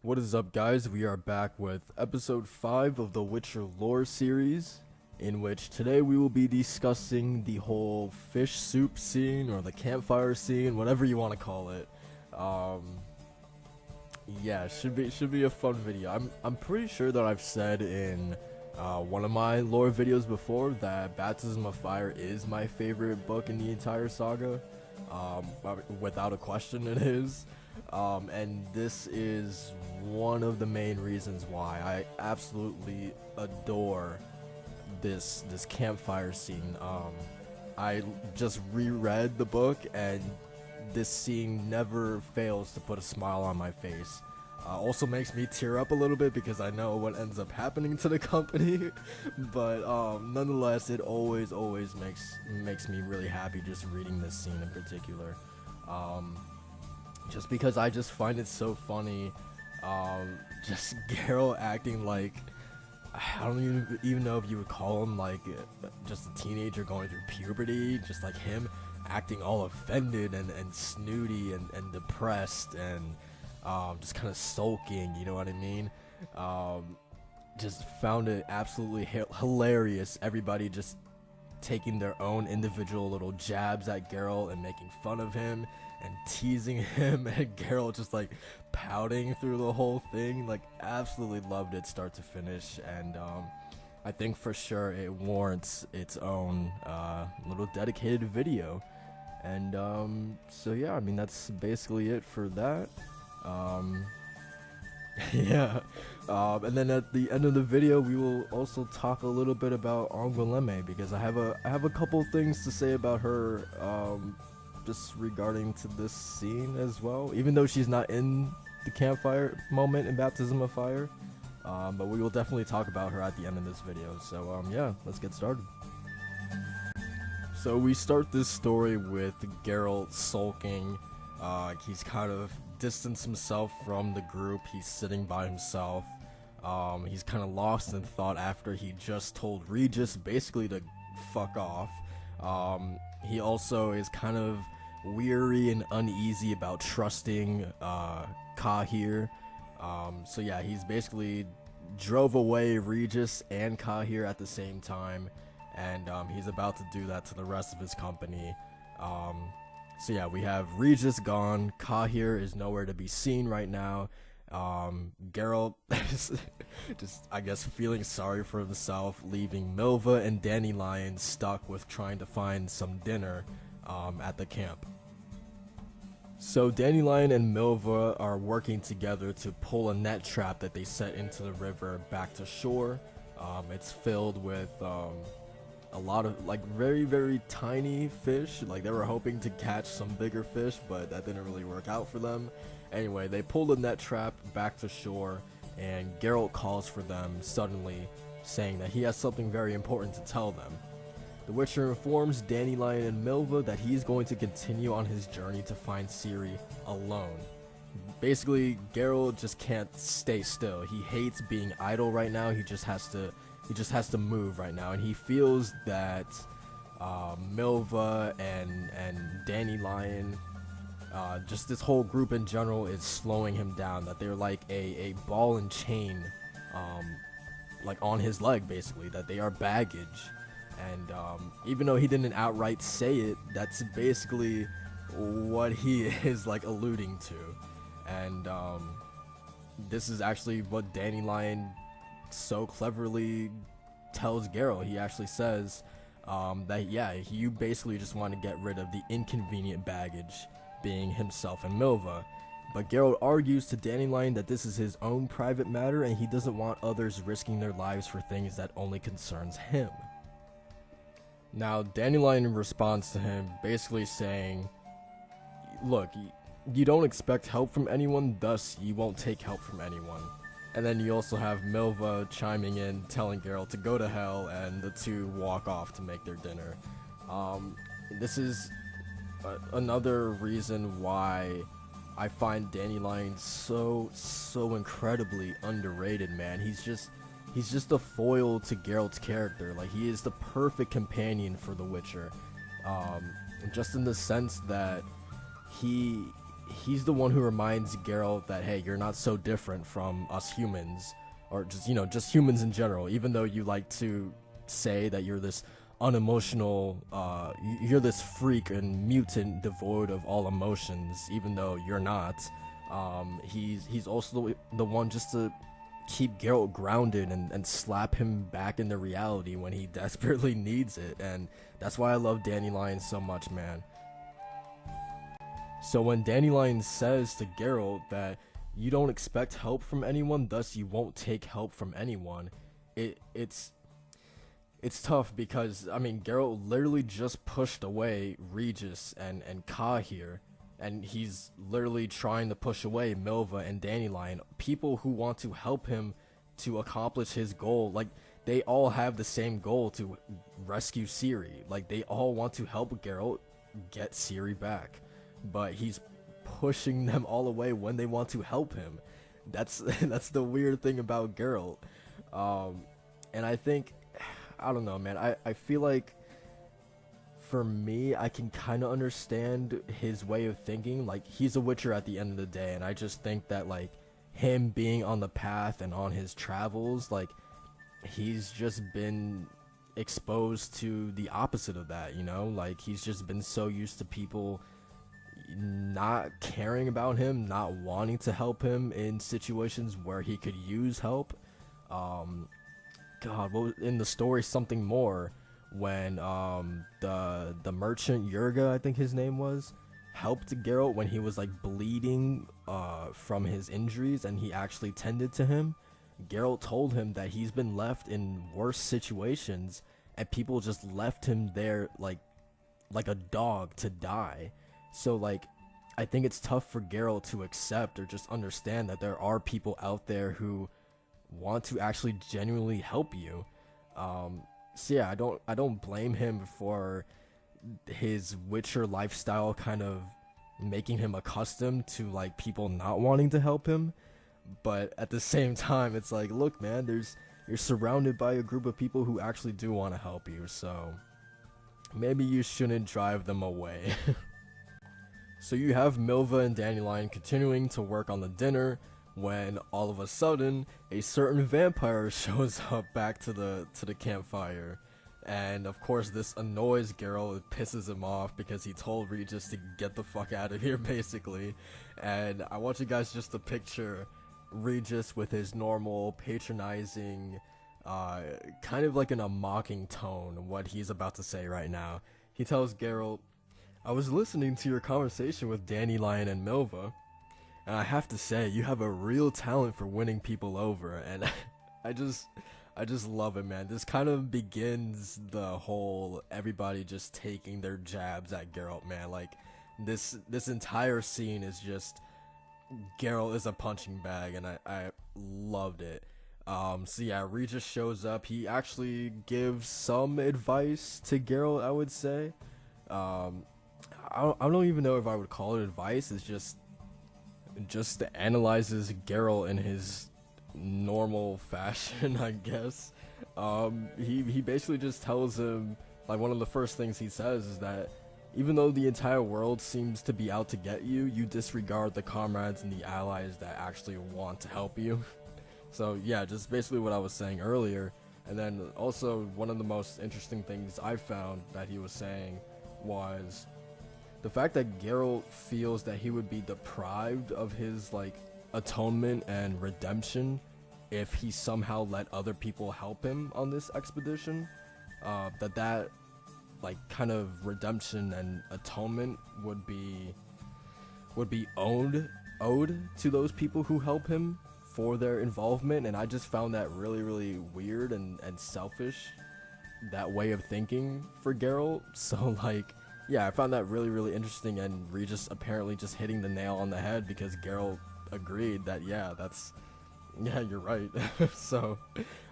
What is up, guys? We are back with episode 5 of the Witcher lore series, in which today we will be discussing the whole fish soup scene or the campfire scene, whatever you want to call it. Um, yeah, should be a fun video. I'm pretty sure that I've said in one of my lore videos before that Baptism of Fire is my favorite book in the entire saga. Without a question, it is. And this is one of the main reasons why I absolutely adore this campfire scene. I just reread the book, and this scene never fails to put a smile on my face. Also makes me tear up a little bit because I know what ends up happening to the company, but nonetheless, it always makes me really happy just reading this scene in particular. Just because I just find it so funny. Just Geralt acting like, I don't even know if you would call him like just a teenager going through puberty, just like him acting all offended and snooty and depressed and just kind of sulking, you know what I mean? Just found it absolutely hilarious. Everybody just taking their own individual little jabs at Geralt and making fun of him and teasing him, and Geralt just like pouting through the whole thing. Like, absolutely loved it start to finish, and I think for sure it warrants its own little dedicated video. And so yeah, I mean, that's basically it for that. Yeah. And then at the end of the video, we will also talk a little bit about Angoulême, because I have a couple things to say about her, just regarding to this scene as well. Even though she's not in the campfire moment in Baptism of Fire, but we will definitely talk about her at the end of this video. So yeah, let's get started. So we start this story with Geralt sulking. He's kind of distanced himself from the group. He's sitting by himself. He's kind of lost in thought after he just told Regis basically to fuck off. He also is kind of weary and uneasy about trusting Kahir. So yeah, he's basically drove away Regis and Kahir at the same time, and he's about to do that to the rest of his company. So yeah, we have Regis gone, Kahir is nowhere to be seen right now. Geralt just, I guess, feeling sorry for himself, leaving Milva and Dandelion stuck with trying to find some dinner at the camp. So Dandelion and Milva are working together to pull a net trap that they set into the river back to shore. It's filled with a lot of like very tiny fish. Like, they were hoping to catch some bigger fish, but that didn't really work out for them. Anyway, they pull the net trap back to shore, and Geralt calls for them suddenly, saying that he has something very important to tell them. The Witcher informs Dandelion and Milva that he's going to continue on his journey to find Ciri alone. Basically, Geralt just can't stay still. He hates being idle right now. He just has to move right now, and he feels that Milva and Dandelion, just this whole group in general, is slowing him down. That they're like a ball and chain, like on his leg, basically. That they are baggage, and even though he didn't outright say it, that's basically what he is like alluding to. And this is actually what Dandelion so cleverly tells Geralt. He actually says that yeah, you basically just want to get rid of the inconvenient baggage, being himself and Milva. But Geralt argues to Dandelion that this is his own private matter, and he doesn't want others risking their lives for things that only concerns him. Now Dandelion responds to him basically saying, look, you don't expect help from anyone, thus you won't take help from anyone. And then you also have Milva chiming in, telling Geralt to go to hell, and the two walk off to make their dinner. This is another reason why I find Dandelion so incredibly underrated, man. He's just a foil to Geralt's character. Like, he is the perfect companion for the Witcher. Just in the sense that he he's the one who reminds Geralt that, hey, you're not so different from us humans, or just, just humans in general. Even though you like to say that you're this unemotional, you're this freak and mutant devoid of all emotions, even though you're not. He's also the one just to keep Geralt grounded and slap him back into reality when he desperately needs it. And that's why I love Dandelion so much, man. So when Dandelion says to Geralt that you don't expect help from anyone, thus you won't take help from anyone, it's tough because, I mean, Geralt literally just pushed away Regis and Ka here, and he's literally trying to push away Milva and Dandelion, people who want to help him to accomplish his goal. Like, they all have the same goal, to rescue Ciri. Like, they all want to help Geralt get Ciri back, but he's pushing them all away when they want to help him. That's the weird thing about Geralt. And I think, I don't know, man, I feel like for me, I can kind of understand his way of thinking. Like, he's a Witcher at the end of the day, and I just think that, like, him being on the path and on his travels, like, he's just been exposed to the opposite of that, like, he's just been so used to people not caring about him, not wanting to help him in situations where he could use help. God, in the story Something More, when the merchant Yurga, I think his name was, helped Geralt when he was like bleeding from his injuries, and he actually tended to him. Geralt told him that he's been left in worse situations and people just left him there like a dog to die. So, like, I think it's tough for Geralt to accept or just understand that there are people out there who want to actually genuinely help you. So yeah, I don't blame him for his Witcher lifestyle kind of making him accustomed to, like, people not wanting to help him. But at the same time, it's like, look, man, you're surrounded by a group of people who actually do want to help you, so maybe you shouldn't drive them away. So you have Milva and Dandelion continuing to work on the dinner when all of a sudden a certain vampire shows up back to the campfire. And of course this annoys Geralt, it pisses him off because he told Regis to get the fuck out of here, basically. And I want you guys just to picture Regis with his normal patronizing, kind of like in a mocking tone, what he's about to say right now. He tells Geralt, I was listening to your conversation with Dandelion and Milva, and I have to say, you have a real talent for winning people over, and I just love it, man. This kind of begins the whole everybody just taking their jabs at Geralt, man. Like, this entire scene is just, Geralt is a punching bag, and I loved it. So yeah, Regis shows up. He actually gives some advice to Geralt, I would say. I don't even know if I would call it advice. It's just analyzes Geralt in his normal fashion, I guess. He basically just tells him, like, one of the first things he says is that even though the entire world seems to be out to get you, you disregard the comrades and the allies that actually want to help you. So yeah, just basically what I was saying earlier. And then also one of the most interesting things I found that he was saying was the fact that Geralt feels that he would be deprived of his, like, atonement and redemption if he somehow let other people help him on this expedition. That like kind of redemption and atonement would be owed to those people who help him for their involvement. And I just found that really, really weird and selfish, that way of thinking for Geralt. So, like, yeah, I found that really, really interesting, and Regis apparently just hitting the nail on the head because Geralt agreed that, yeah, you're right. So,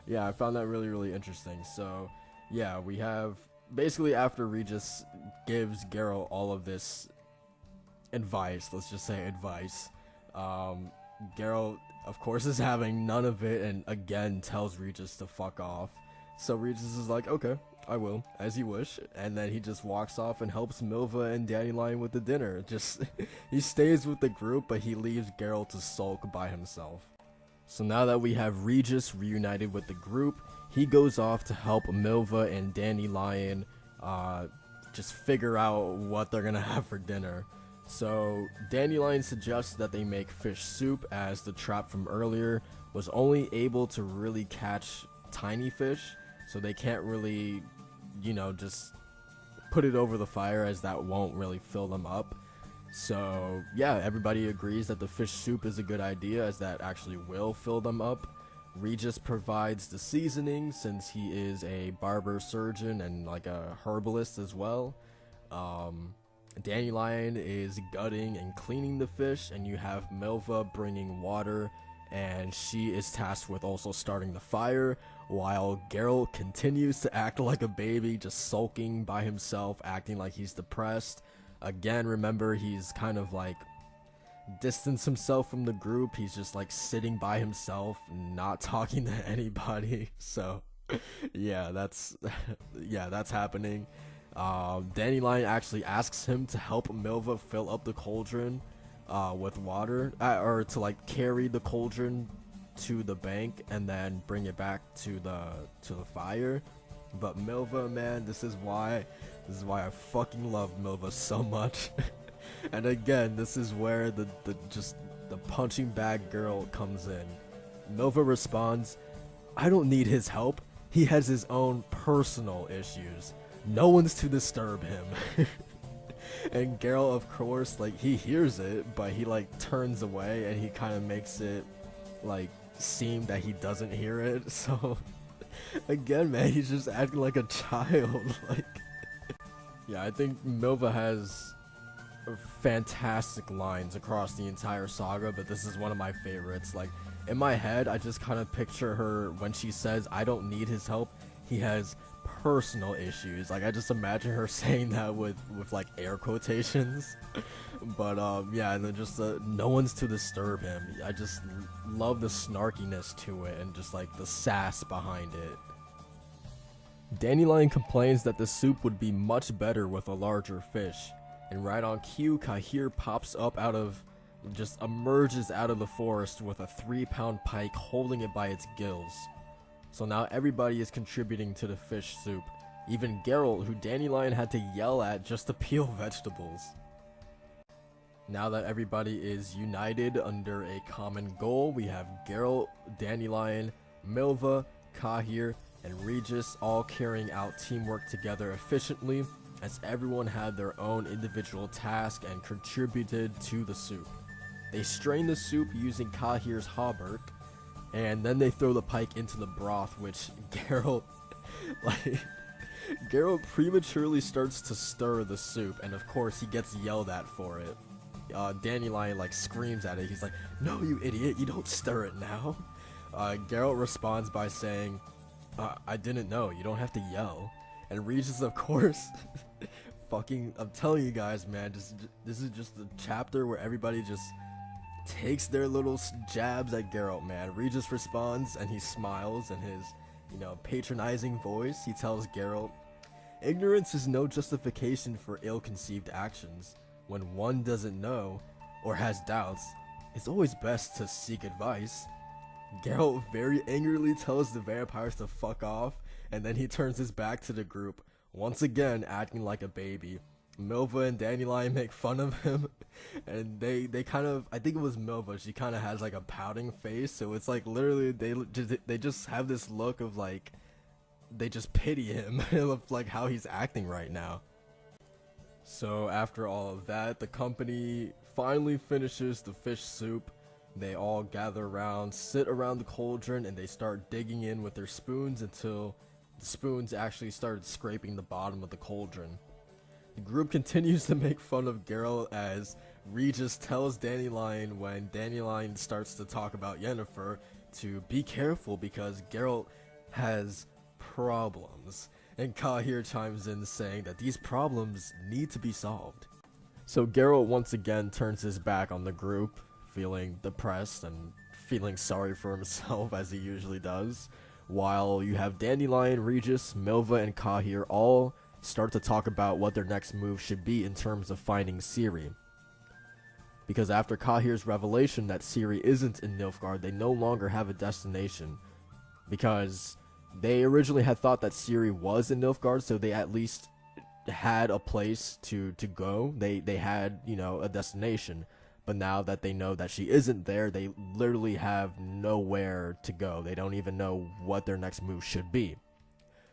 yeah, I found that really, really interesting. So, yeah, we have, basically after Regis gives Geralt all of this advice, let's just say advice, Geralt, of course, is having none of it and again tells Regis to fuck off. So Regis is like, okay, I will, as you wish. And then he just walks off and helps Milva and Dandelion with the dinner. Just, he stays with the group, but he leaves Geralt to sulk by himself. So now that we have Regis reunited with the group, he goes off to help Milva and Dandelion just figure out what they're gonna have for dinner. So Dandelion suggests that they make fish soup, as the trap from earlier was only able to really catch tiny fish, so they can't really, you know, just put it over the fire, as that won't really fill them up. So yeah, everybody agrees that the fish soup is a good idea, as that actually will fill them up. Regis provides the seasoning, since he is a barber surgeon and like a herbalist as well. Dandelion is gutting and cleaning the fish, and you have Milva bringing water, and she is tasked with also starting the fire, while Geralt continues to act like a baby, just sulking by himself, acting like he's depressed. Again, remember, he's kind of like distanced himself from the group. He's just like sitting by himself, not talking to anybody. So yeah, that's happening. Dandelion actually asks him to help Milva fill up the cauldron with water, or to like carry the cauldron to the bank and then bring it back to the fire. But Milva, man, this is why I fucking love Milva so much. And again, this is where the punching bag girl comes in. Milva responds, "I don't need his help. He has his own personal issues. No one's to disturb him." And Geralt, of course, like, he hears it, but he like turns away, and he kind of makes it like seem that he doesn't hear it. So again, man, he's just acting like a child. Like, yeah, I think Milva has fantastic lines across the entire saga, but this is one of my favorites. Like, in my head, I just kind of picture her when she says, "I don't need his help. He has personal issues." Like, I just imagine her saying that with like air quotations. But yeah, and then just no one's to disturb him. I just love the snarkiness to it, and just like the sass behind it. Dandelion complains that the soup would be much better with a larger fish, and right on cue, Kahir emerges out of the forest with a 3-pound pike, holding it by its gills. So now everybody is contributing to the fish soup, even Geralt, who Dandelion had to yell at just to peel vegetables. Now that everybody is united under a common goal, we have Geralt, Dandelion, Milva, Kahir, and Regis all carrying out teamwork together efficiently, as everyone had their own individual task and contributed to the soup. They strain the soup using Kahir's hauberk, and then they throw the pike into the broth, which Geralt prematurely starts to stir the soup, and of course he gets yelled at for it. Dandelion like screams at it. He's like, "No, you idiot, you don't stir it now." Geralt responds by saying, "I didn't know, you don't have to yell." And Regis, of course, I'm telling you guys, man, this is just a chapter where everybody just takes their little jabs at Geralt, man. Regis responds, and he smiles in his, patronizing voice. He tells Geralt, "Ignorance is no justification for ill-conceived actions. When one doesn't know, or has doubts, it's always best to seek advice." Geralt very angrily tells the vampires to fuck off, and then he turns his back to the group, once again acting like a baby. Milva and Dandelion make fun of him, and they kind of, I think it was Milva, she kind of has like a pouting face, so it's like literally they just have this look of like, they just pity him of like how he's acting right now. So after all of that, the company finally finishes the fish soup. They all gather around, sit around the cauldron, and they start digging in with their spoons until the spoons actually started scraping the bottom of the cauldron. The group continues to make fun of Geralt, as Regis tells Dandelion, when Dandelion starts to talk about Yennefer, to be careful because Geralt has problems. And Kahir chimes in saying that these problems need to be solved. So Geralt once again turns his back on the group, feeling depressed and feeling sorry for himself as he usually does, while you have Dandelion, Regis, Milva, and Kahir all start to talk about what their next move should be in terms of finding Ciri. Because after Kahir's revelation that Ciri isn't in Nilfgaard, they no longer have a destination. Because they originally had thought that Ciri was in Nilfgaard, so they at least had a place to go. They had, you know, a destination. But now that they know that she isn't there, they literally have nowhere to go. They don't even know what their next move should be.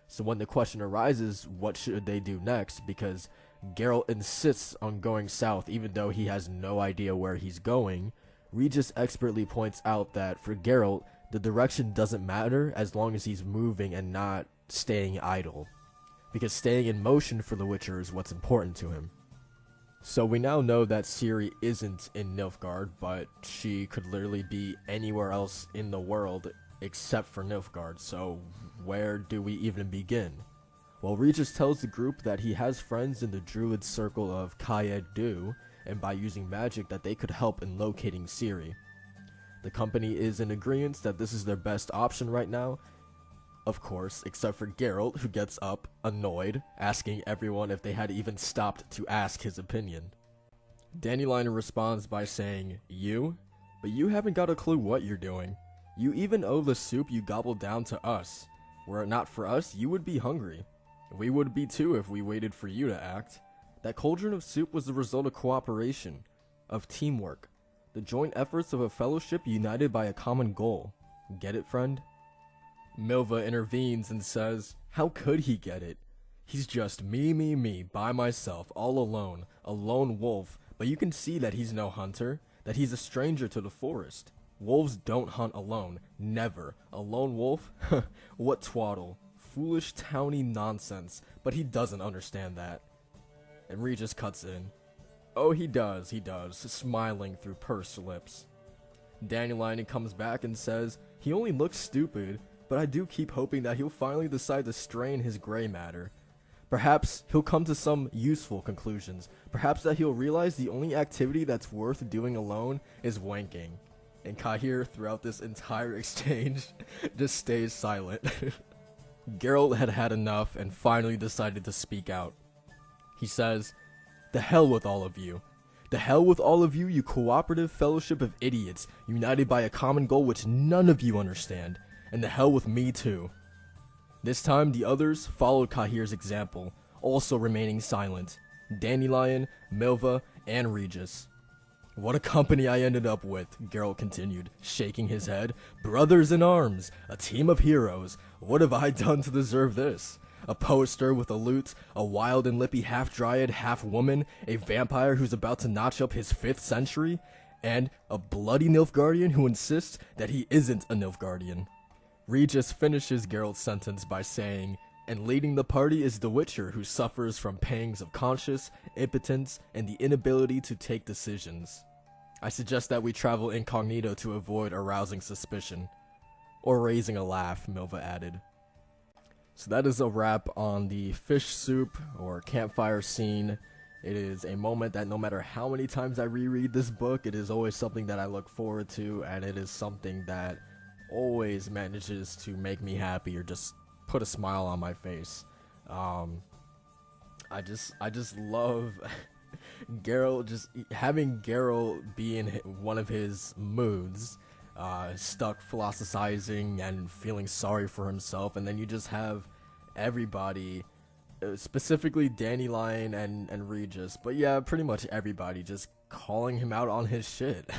So when the question arises, what should they do next? Because Geralt insists on going south even though he has no idea where he's going, Regis expertly points out that for Geralt, the direction doesn't matter as long as he's moving and not staying idle. Because staying in motion for the Witcher is what's important to him. So we now know that Ciri isn't in Nilfgaard, but she could literally be anywhere else in the world except for Nilfgaard, so where do we even begin? Well, Regis tells the group that he has friends in the druid circle of Caed-Du, and by using magic that they could help in locating Ciri. The company is in agreement that this is their best option right now, of course, except for Geralt, who gets up, annoyed, asking everyone if they had even stopped to ask his opinion. Dandelion responds by saying, "You? But you haven't got a clue what you're doing. You even owe the soup you gobbled down to us. Were it not for us, you would be hungry. We would be too if we waited for you to act. That cauldron of soup was the result of cooperation, of teamwork, the joint efforts of a fellowship united by a common goal. Get it, friend?" Milva intervenes and says, "How could he get it? He's just me, by myself, all alone, a lone wolf, but you can see that he's no hunter, that he's a stranger to the forest. Wolves don't hunt alone, never. A lone wolf? What twaddle. Foolish towny nonsense, but he doesn't understand that." And Regis cuts in. "Oh, he does, smiling through pursed lips." Dandelion comes back and says, "He only looks stupid, but I do keep hoping that he'll finally decide to strain his gray matter. Perhaps he'll come to some useful conclusions. Perhaps that he'll realize the only activity that's worth doing alone is wanking." And Kahir, throughout this entire exchange, just stays silent. Geralt had had enough and finally decided to speak out. He says, "The hell with all of you. The hell with all of you, you cooperative fellowship of idiots, united by a common goal which none of you understand. And the hell with me too." This time, the others followed Kahir's example, also remaining silent. Dandelion, Milva, and Regis. "What a company I ended up with," Geralt continued, shaking his head. "Brothers in arms, a team of heroes. What have I done to deserve this? A poster with a lute, a wild and lippy half-dryad, half-woman, a vampire who's about to notch up his 5th century, and a bloody Nilfgaardian who insists that he isn't a Nilfgaardian." Regis finishes Geralt's sentence by saying, "And leading the party is the Witcher who suffers from pangs of conscience, impotence, and the inability to take decisions. I suggest that we travel incognito to avoid arousing suspicion." Or raising a laugh, Milva added. So that is a wrap on the fish soup or campfire scene. It is a moment that no matter how many times I reread this book, it is always something that I look forward to, and it is something that always manages to make me happy or just put a smile on my face. I just love Geralt, just having Geralt be in one of his moods, stuck philosophizing and feeling sorry for himself, and then you just have everybody, specifically Dandelion and Regis, but yeah, pretty much everybody just calling him out on his shit.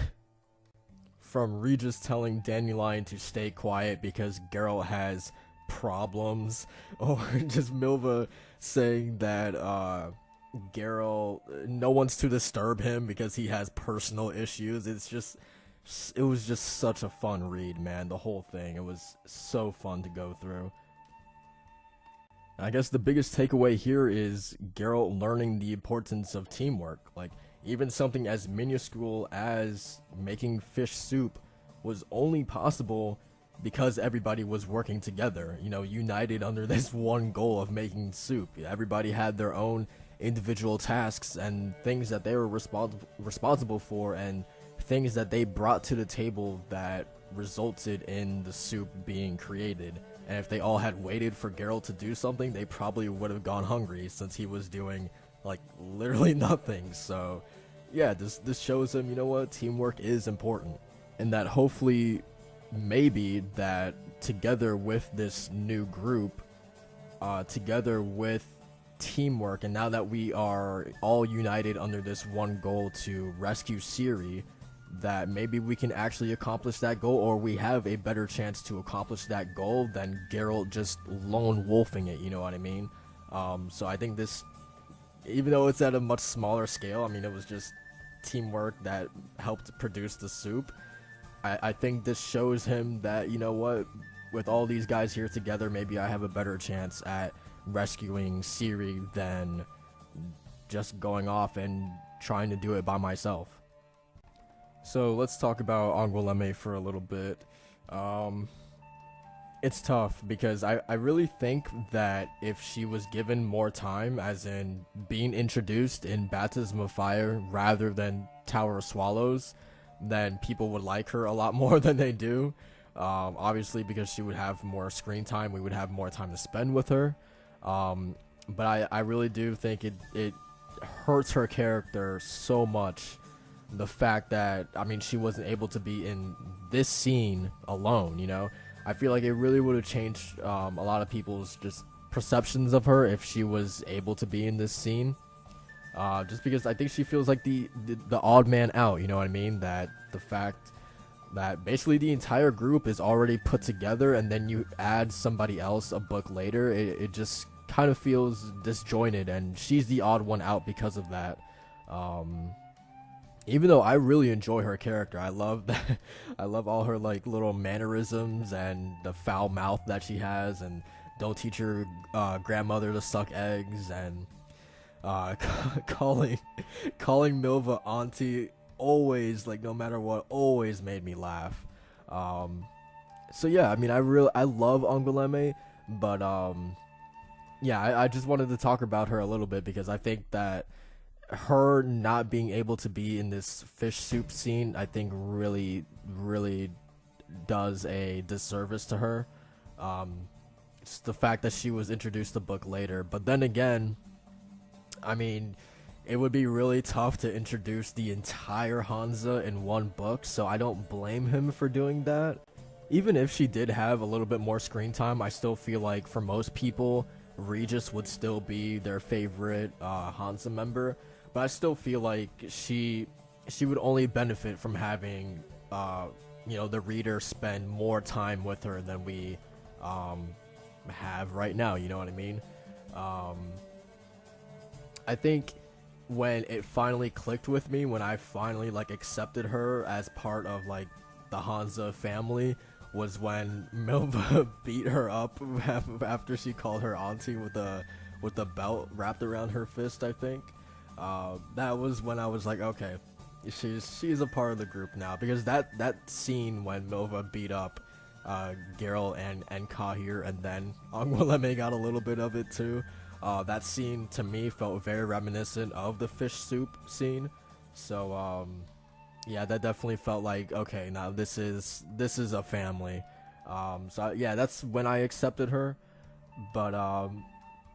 From Regis telling Dandelion to stay quiet because Geralt has problems, or just Milva saying that Geralt, no one's to disturb him because he has personal issues. It was just such a fun read, man. The whole thing, it was so fun to go through. I guess the biggest takeaway here is Geralt learning the importance of teamwork. Like, even something as minuscule as making fish soup was only possible because everybody was working together, you know, united under this one goal of making soup. Everybody had their own individual tasks and things that they were responsible for, and things that they brought to the table that resulted in the soup being created. And if they all had waited for Geralt to do something, they probably would have gone hungry, since he was doing like literally nothing. So yeah, this shows him, you know what, teamwork is important, and that hopefully, maybe that together with this new group, together with teamwork, and now that we are all united under this one goal to rescue Ciri, that maybe we can actually accomplish that goal, or we have a better chance to accomplish that goal than Geralt just lone wolfing it, you know what I mean? So I think this, even though it's at a much smaller scale, I mean, it was just teamwork that helped produce the soup. I think this shows him that, you know what, with all these guys here together, maybe I have a better chance at rescuing Ciri than just going off and trying to do it by myself. So let's talk about Angoulême for a little bit. It's tough because I really think that if she was given more time, as in being introduced in Baptism of Fire rather than Tower of Swallows, then people would like her a lot more than they do. Obviously, because she would have more screen time, we would have more time to spend with her. But I really do think it hurts her character so much, the fact that, I mean, she wasn't able to be in this scene alone, you know? I feel like it really would have changed a lot of people's just perceptions of her if she was able to be in this scene. Just because I think she feels like the odd man out, you know what I mean? That the fact that basically the entire group is already put together, and then you add somebody else a book later, it just kind of feels disjointed, and she's the odd one out because of that. Even though I really enjoy her character, I love that. I love all her like little mannerisms and the foul mouth that she has, and don't teach your grandmother to suck eggs, and calling Milva auntie, always, like, no matter what, always made me laugh. So yeah, I mean, I love Angoulême, but yeah, I just wanted to talk about her a little bit because I think that her not being able to be in this fish soup scene, I think really does a disservice to her. It's the fact that she was introduced the book later, but then again, I mean, it would be really tough to introduce the entire Hansa in one book, so I don't blame him for doing that. Even if she did have a little bit more screen time, I still feel like for most people, Regis would still be their favorite Hansa member. But I still feel like she would only benefit from having you know, the reader spend more time with her than we have right now, you know what I mean? I think when it finally clicked with me, when I finally like accepted her as part of like the Hansa family, was when Milva beat her up after she called her auntie with the belt wrapped around her fist, I think. That was when I was like, okay, she's a part of the group now, because that scene when Milva beat up Geralt and Kahir, and then Angoulême got a little bit of it too. That scene to me felt very reminiscent of the fish soup scene. So yeah, that definitely felt like, okay, now this is a family. So yeah, that's when I accepted her. But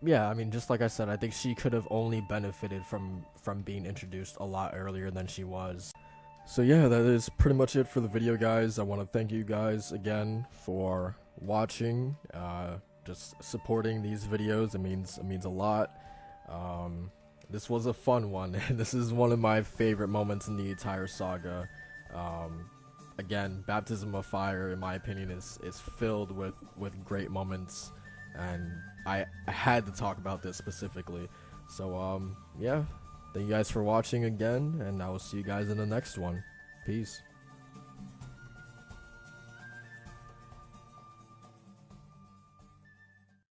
yeah, I mean, just like I said, I think she could have only benefited from being introduced a lot earlier than she was. So yeah, that is pretty much it for the video, guys. I want to thank you guys again for watching, just supporting these videos. It means a lot. This was a fun one. This is one of my favorite moments in the entire saga. Again, Baptism of Fire, in my opinion, is filled with great moments, and I had to talk about this specifically. So yeah, thank you guys for watching again, and I will see you guys in the next one. Peace.